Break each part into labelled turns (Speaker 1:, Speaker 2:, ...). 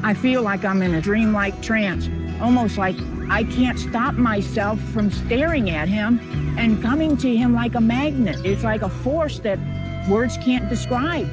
Speaker 1: I feel like I'm in a dreamlike trance, almost like I can't stop myself from staring at him and coming to him like a magnet. It's like a force that words can't describe.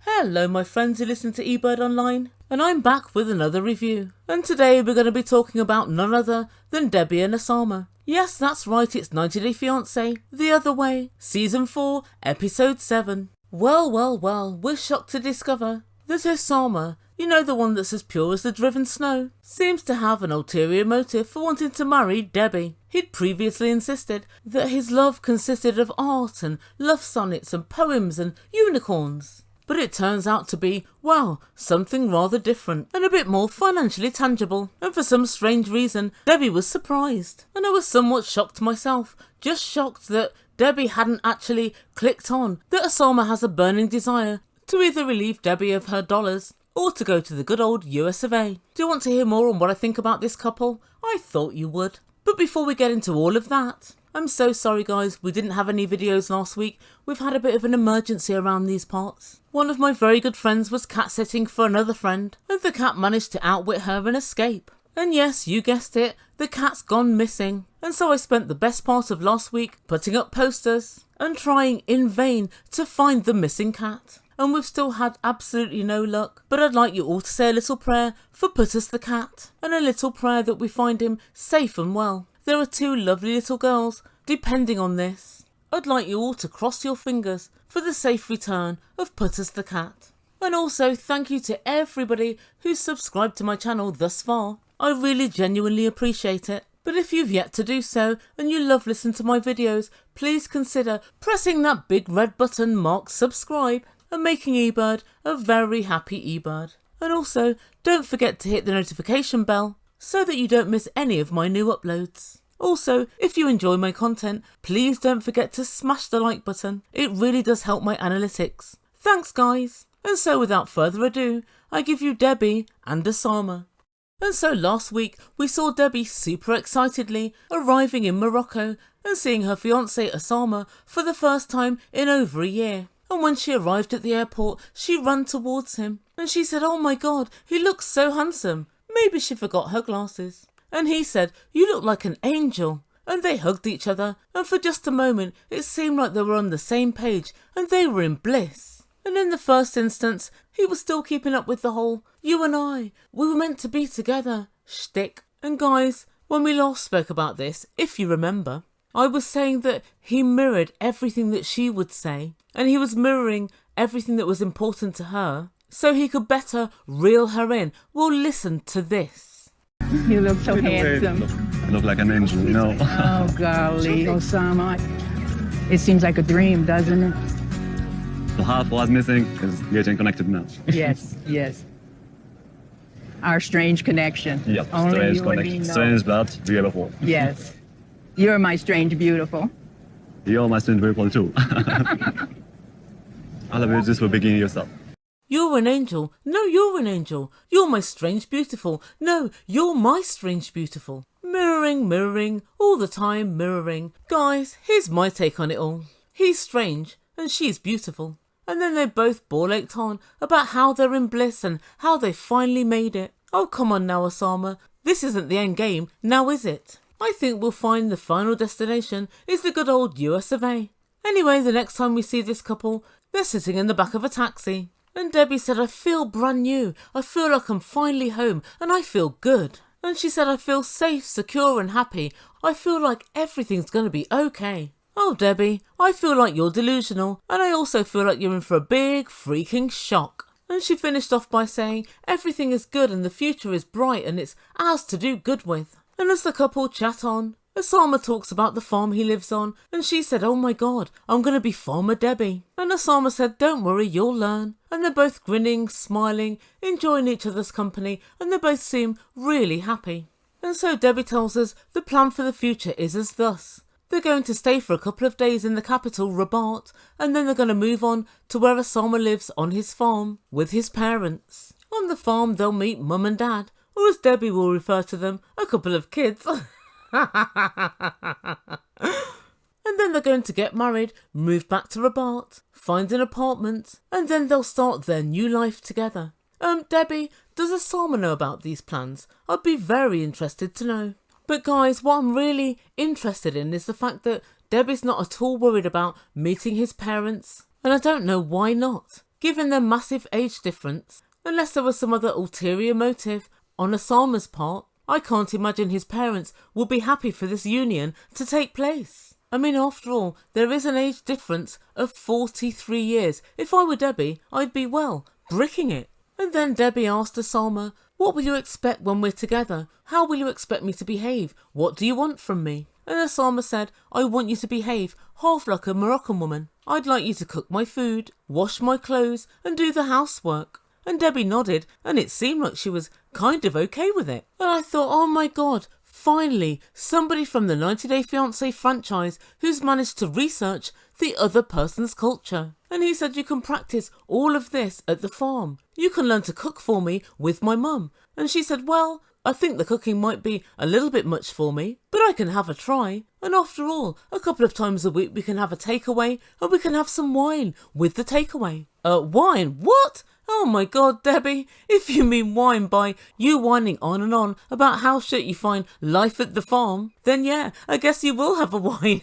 Speaker 2: Hello my friends who listen to Ebird Online, and I'm back with another review. And today we're going to be talking about none other than Debbie and Oussama. Yes, that's right, it's 90 Day Fiance, The Other Way, Season 4, Episode 7. Well, we're shocked to discover that Oussama, you know, the one that's as pure as the driven snow, seems to have an ulterior motive for wanting to marry Debbie. He'd previously insisted that his love consisted of art and love sonnets and poems and unicorns. But it turns out to be, well, something rather different and a bit more financially tangible. And for some strange reason, Debbie was surprised. And I was somewhat shocked myself, just shocked that Debbie hadn't actually clicked on that Oussama has a burning desire to either relieve Debbie of her dollars or to go to the good old US of A. Do you want to hear more on what I think about this couple? I thought you would. But before we get into all of that, I'm so sorry guys, we didn't have any videos last week. We've had a bit of an emergency around these parts. One of my very good friends was cat sitting for another friend, and the cat managed to outwit her and escape. And yes, you guessed it, the cat's gone missing. And so I spent the best part of last week putting up posters and trying in vain to find the missing cat. And we've still had absolutely no luck, but I'd like you all to say a little prayer for Puttus the cat, and a little prayer that we find him safe and well. There are two lovely little girls depending on this. I'd like you all to cross your fingers for the safe return of Puttus the cat. And also thank you to everybody who's subscribed to my channel thus far. I really genuinely appreciate it. But if you've yet to do so and you love listening to my videos, please consider pressing that big red button marked subscribe and making eBird a very happy eBird. And also don't forget to hit the notification bell so that you don't miss any of my new uploads. Also, if you enjoy my content, please don't forget to smash the like button. It really does help my analytics. Thanks guys. And so without further ado, I give you Debbie and Oussama. And so last week we saw Debbie super excitedly arriving in Morocco and seeing her fiance Oussama for the first time in over a year. And when she arrived at the airport, she ran towards him and she said, "Oh my god, he looks so handsome." Maybe she forgot her glasses. And he said, "You look like an angel." And they hugged each other, and for just a moment it seemed like they were on the same page and they were in bliss. And in the first instance, he was still keeping up with the whole "you and I, we were meant to be together" shtick. And guys, when we last spoke about this, if you remember, I was saying that he mirrored everything that she would say, and he was mirroring everything that was important to her, so he could better reel her in. Well, listen to this.
Speaker 1: You look so handsome.
Speaker 3: I look like an angel, you know.
Speaker 1: Oh, golly, Oussama. It seems like a dream, doesn't it?
Speaker 3: The half was missing is getting connected now.
Speaker 1: Yes. Our strange connection.
Speaker 3: Yep,
Speaker 1: Only
Speaker 3: strange
Speaker 1: you and me
Speaker 3: connection.
Speaker 1: know.
Speaker 3: Strange but beautiful.
Speaker 1: Yes. You're my strange beautiful.
Speaker 3: You're my strange beautiful too. I love you just for being yourself.
Speaker 2: You're an angel. No, you're an angel. You're my strange beautiful. No, you're my strange beautiful. Mirroring, all the time mirroring. Guys, here's my take on it all. He's strange and she's beautiful. And then they both ball-ached on about how they're in bliss and how they finally made it. Oh, come on now, Oussama. This isn't the end game, now is it? I think we'll find the final destination is the good old US of A. Anyway, the next time we see this couple, they're sitting in the back of a taxi. And Debbie said, "I feel brand new. I feel like I'm finally home and I feel good." And she said, "I feel safe, secure and happy. I feel like everything's going to be okay." Oh, Debbie, I feel like you're delusional, and I also feel like you're in for a big freaking shock. And she finished off by saying, "Everything is good and the future is bright and it's ours to do good with." And as the couple chat on, Oussama talks about the farm he lives on, and she said, "Oh my god, I'm going to be Farmer Debbie." And Oussama said, "Don't worry, you'll learn." And they're both grinning, smiling, enjoying each other's company, and they both seem really happy. And so Debbie tells us the plan for the future is as thus. They're going to stay for a couple of days in the capital, Rabat, and then they're going to move on to where Oussama lives on his farm with his parents. On the farm they'll meet Mum and Dad, or as Debbie will refer to them, a couple of kids. And then they're going to get married, move back to Rabat, find an apartment, and then they'll start their new life together. Debbie, does Oussama know about these plans? I'd be very interested to know. But guys, what I'm really interested in is the fact that Debbie's not at all worried about meeting his parents. And I don't know why not, given their massive age difference. Unless there was some other ulterior motive on Oussama's part, I can't imagine his parents would be happy for this union to take place. I mean, after all, there is an age difference of 43 years. If I were Debbie, I'd be, well, bricking it. And then Debbie asked Oussama, what will you expect when we're together? How will you expect me to behave? What do you want from me? And Oussama said, I want you to behave half like a Moroccan woman. I'd like you to cook my food, wash my clothes, and do the housework. And Debbie nodded, and it seemed like she was kind of okay with it. And I thought, oh my God, finally, somebody from the 90 Day Fiance franchise who's managed to research the other person's culture. And he said, you can practice all of this at the farm. You can learn to cook for me with my mum. And she said, well, I think the cooking might be a little bit much for me, but I can have a try. And after all, a couple of times a week we can have a takeaway, and we can have some wine with the takeaway. Wine? What? Oh my God, Debbie, if you mean wine by you whining on and on about how shit you find life at the farm, then yeah, I guess you will have a wine.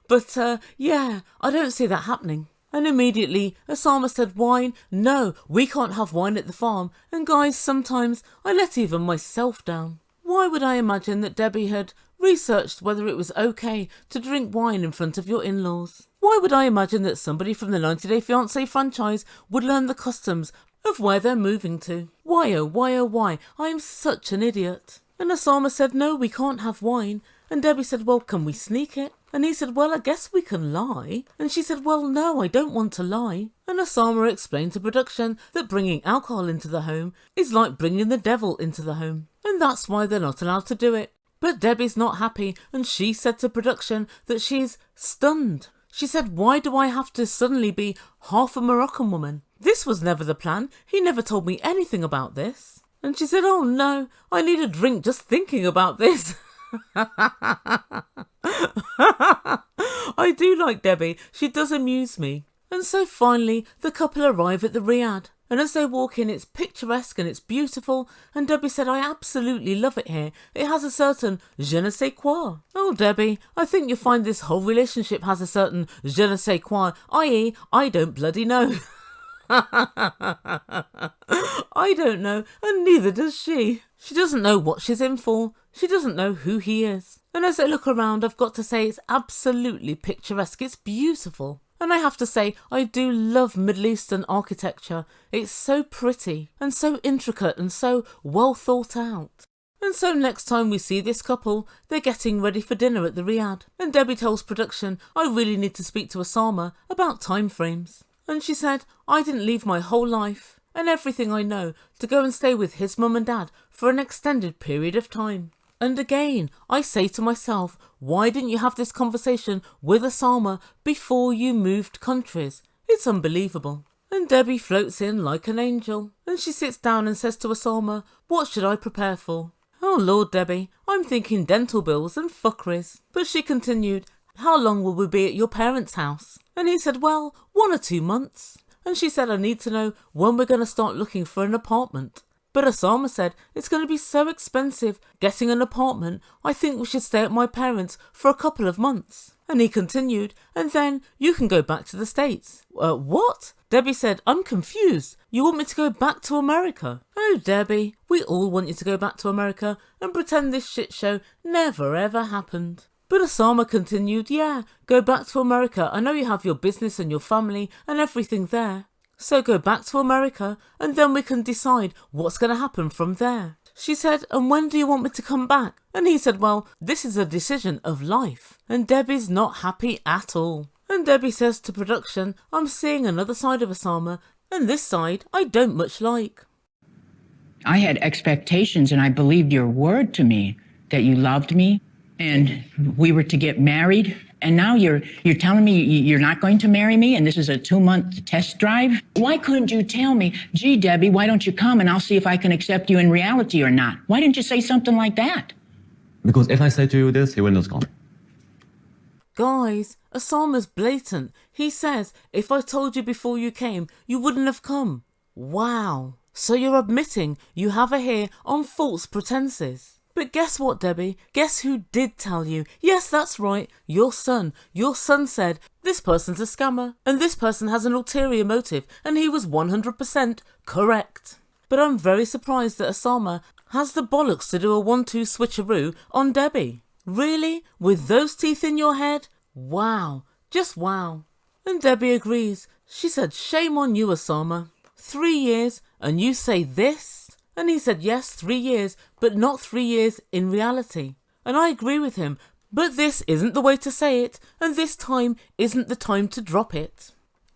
Speaker 2: But yeah, I don't see that happening. And immediately, Oussama said, wine? No, we can't have wine at the farm. And guys, sometimes I let even myself down. Why would I imagine that Debbie had researched whether it was okay to drink wine in front of your in-laws? Why would I imagine that somebody from the 90 Day Fiance franchise would learn the customs of where they're moving to? Why, oh why, oh why? I am such an idiot. And Oussama said, no, we can't have wine. And Debbie said, well, can we sneak it? And he said, well, I guess we can lie. And she said, well, no, I don't want to lie. And Oussama explained to production that bringing alcohol into the home is like bringing the devil into the home. And that's why they're not allowed to do it. But Debbie's not happy, and she said to production that she's stunned. She said, why do I have to suddenly be half a Moroccan woman? This was never the plan. He never told me anything about this. And she said, oh no, I need a drink just thinking about this. I do like Debbie. She does amuse me. And so finally, the couple arrive at the Riad. And as they walk in, it's picturesque and it's beautiful. And Debbie said, I absolutely love it here. It has a certain je ne sais quoi. Oh, Debbie, I think you'll find this whole relationship has a certain je ne sais quoi, i.e. I don't bloody know. I don't know, and neither does she. She doesn't know what she's in for. She doesn't know who he is. And as I look around, I've got to say it's absolutely picturesque. It's beautiful. And I have to say, I do love Middle Eastern architecture. It's so pretty and so intricate and so well thought out. And so next time we see this couple, they're getting ready for dinner at the Riad. And Debbie tells production, I really need to speak to Oussama about time frames. And she said, I didn't leave my whole life and everything I know to go and stay with his mum and dad for an extended period of time. And again, I say to myself, why didn't you have this conversation with Oussama before you moved countries? It's unbelievable. And Debbie floats in like an angel. And she sits down and says to Oussama, what should I prepare for? Oh Lord, Debbie, I'm thinking dental bills and fuckeries. But she continued, how long will we be at your parents' house? And he said, well, 1 or 2 months. And she said, I need to know when we're going to start looking for an apartment. But Oussama said, it's going to be so expensive getting an apartment, I think we should stay at my parents' for a couple of months. And he continued, and then you can go back to the States. What? Debbie said, I'm confused. You want me to go back to America? Oh, Debbie, we all want you to go back to America and pretend this shit show never ever happened. But Oussama continued, yeah, go back to America. I know you have your business and your family and everything there. So go back to America and then we can decide what's going to happen from there. She said, and when do you want me to come back? And he said, well, this is a decision of life. And Debbie's not happy at all. And Debbie says to production, I'm seeing another side of Oussama, and this side I don't much like.
Speaker 1: I had expectations, and I believed your word to me that you loved me and we were to get married. And now you're telling me you're not going to marry me and this is a 2-month test drive? Why couldn't you tell me, gee, Debbie, why don't you come and I'll see if I can accept you in reality or not? Why didn't you say something like that?
Speaker 3: Because if I say to you this, he will not come.
Speaker 2: Guys, Oussama's blatant. He says, if I told you before you came, you wouldn't have come. Wow. So you're admitting you have her here on false pretenses. But guess what, Debbie? Guess who did tell you? Yes, that's right, your son. Your son said, this person's a scammer, and this person has an ulterior motive, and he was 100% correct. But I'm very surprised that Oussama has the bollocks to do a 1-2 switcheroo on Debbie. Really? With those teeth in your head? Wow. Just wow. And Debbie agrees. She said, shame on you, Oussama. 3 years, and you say this? And he said, yes, 3 years, but not 3 years in reality. And I agree with him, but this isn't the way to say it, and this time isn't the time to drop it.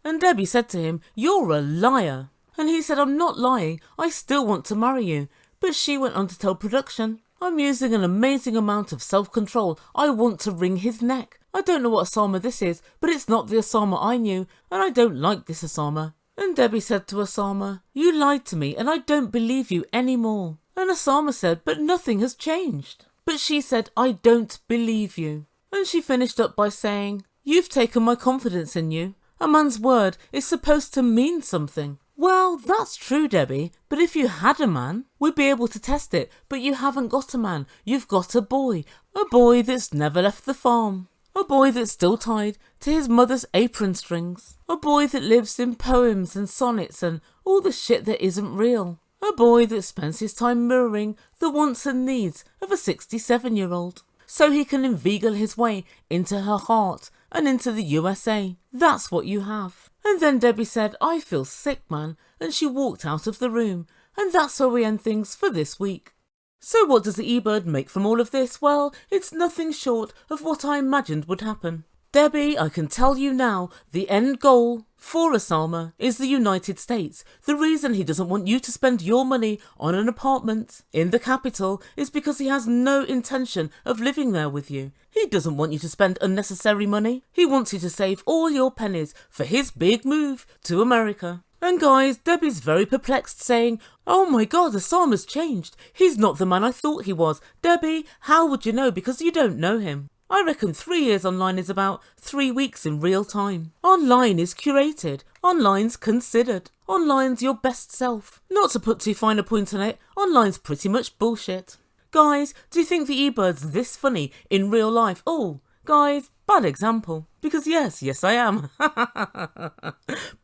Speaker 2: And Debbie said to him, you're a liar. And he said, I'm not lying, I still want to marry you. But she went on to tell production, I'm using an amazing amount of self-control, I want to wring his neck. I don't know what Oussama this is, but it's not the Oussama I knew, and I don't like this Oussama. And Debbie said to Oussama, you lied to me and I don't believe you anymore. And Oussama said, but nothing has changed. But she said, I don't believe you. And she finished up by saying, you've taken my confidence in you. A man's word is supposed to mean something. Well, that's true, Debbie, but if you had a man, we'd be able to test it, but you haven't got a man, you've got a boy that's never left the farm. A boy that's still tied to his mother's apron strings. A boy that lives in poems and sonnets and all the shit that isn't real. A boy that spends his time mirroring the wants and needs of a 67-year-old. So he can inveigle his way into her heart and into the USA. That's what you have. And then Debbie said, I feel sick, man. And she walked out of the room. And that's where we end things for this week. So what does the Ebird make from all of this? Well, it's nothing short of what I imagined would happen. Debbie, I can tell you now, the end goal for Oussama is the United States. The reason he doesn't want you to spend your money on an apartment in the capital is because he has no intention of living there with you. He doesn't want you to spend unnecessary money. He wants you to save all your pennies for his big move to America. And guys, Debbie's very perplexed, saying, oh my god, Oussama's changed. He's not the man I thought he was. Debbie, how would you know? Because you don't know him. I reckon 3 years online is about 3 weeks in real time. Online is curated. Online's considered. Online's your best self. Not to put too fine a point on it, online's pretty much bullshit. Guys, do you think the Ebird's this funny in real life? Oh, guys, bad example. Because yes I am.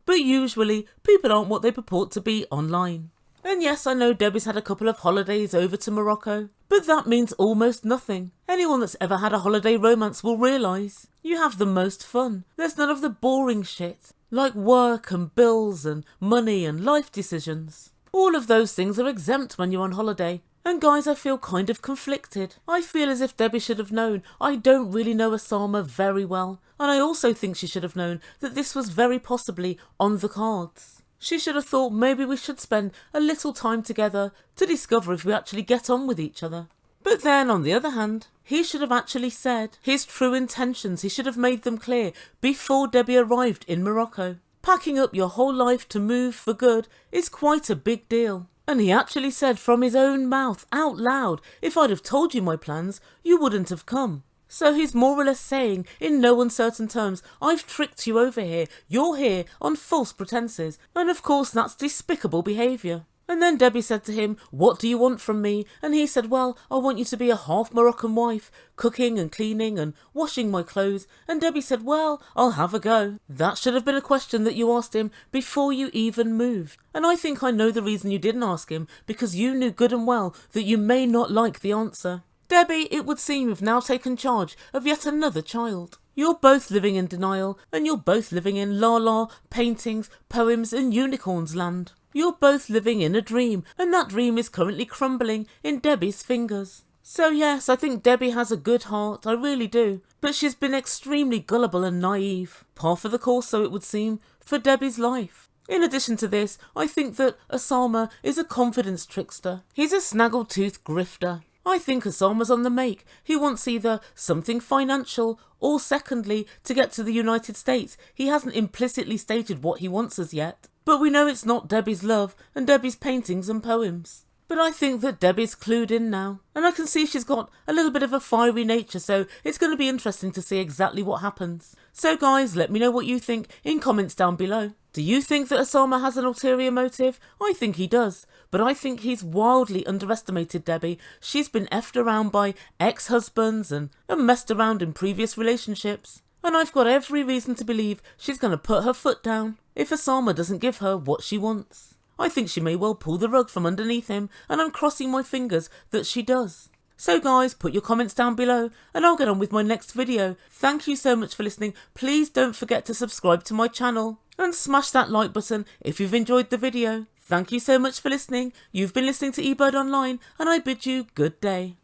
Speaker 2: But usually, people aren't what they purport to be online. And yes, I know Debbie's had a couple of holidays over to Morocco, but that means almost nothing. Anyone that's ever had a holiday romance will realise you have the most fun. There's none of the boring shit, like work and bills and money and life decisions. All of those things are exempt when you're on holiday. And guys, I feel kind of conflicted. I feel as if Debbie should have known. I don't really know Oussama very well. And I also think she should have known that this was very possibly on the cards. She should have thought maybe we should spend a little time together to discover if we actually get on with each other. But then, on the other hand, he should have actually said his true intentions. He should have made them clear before Debbie arrived in Morocco. Packing up your whole life to move for good is quite a big deal. And he actually said from his own mouth, out loud, if I'd have told you my plans, you wouldn't have come. So he's more or less saying, in no uncertain terms, I've tricked you over here, you're here on false pretenses, and of course that's despicable behaviour. And then Debbie said to him, what do you want from me? And he said, well, I want you to be a half Moroccan wife, cooking and cleaning and washing my clothes. And Debbie said, well, I'll have a go. That should have been a question that you asked him before you even moved. And I think I know the reason you didn't ask him, because you knew good and well that you may not like the answer. Debbie, it would seem you've now taken charge of yet another child. You're both living in denial, and you're both living in la-la, paintings, poems and unicorns land. You're both living in a dream, and that dream is currently crumbling in Debbie's fingers. So yes, I think Debbie has a good heart, I really do. But she's been extremely gullible and naive. Par for the course, so it would seem, for Debbie's life. In addition to this, I think that Oussama is a confidence trickster. He's a snaggle-toothed grifter. I think Oussama's on the make. He wants either something financial or secondly, to get to the United States. He hasn't implicitly stated what he wants as yet. But we know it's not Debbie's love and Debbie's paintings and poems. But I think that Debbie's clued in now, and I can see she's got a little bit of a fiery nature, so it's going to be interesting to see exactly what happens. So guys, let me know what you think in comments down below. Do you think that Oussama has an ulterior motive? I think he does, but I think he's wildly underestimated Debbie. She's been effed around by ex-husbands and messed around in previous relationships. And I've got every reason to believe she's going to put her foot down if Oussama doesn't give her what she wants. I think she may well pull the rug from underneath him, and I'm crossing my fingers that she does. So guys, put your comments down below and I'll get on with my next video. Thank you so much for listening. Please don't forget to subscribe to my channel and smash that like button if you've enjoyed the video. Thank you so much for listening. You've been listening to Ebird Online and I bid you good day.